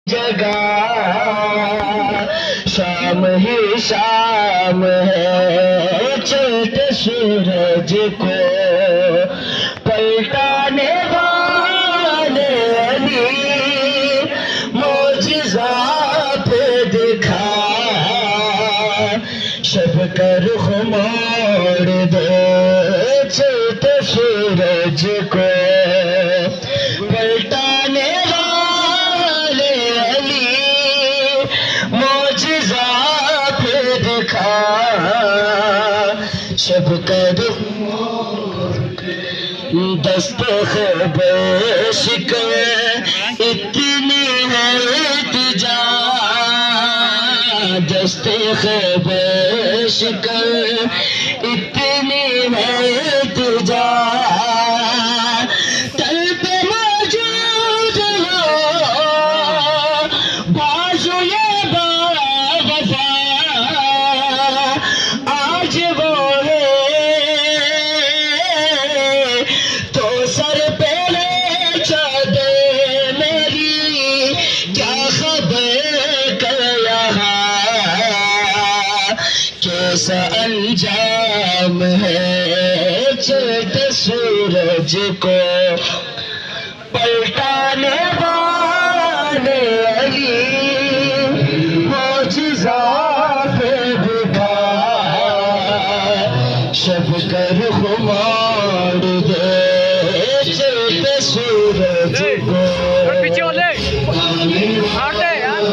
جگہ شام ہی شام ہے، چلتے سورج کو پلٹانے والے علی معجزات دکھا، شب کا رخ موڑ دے چلتے سورج کو پلٹانے والے علی معجزات دکھا، شب کا رخ دست خیبر شکن اتنی ہے التجا، دست خیبر شکن اتنی ہے التجا، تل پہ موجود ہو بازوئے باوفا، آج وہ ہے تو سر پہ لے چادر میری، کیا خبر کر یہاں کیسا انجام ہے، چلتے سورج کو پلٹانے والے علی معجزات دکھا، شب کا رخ موڑ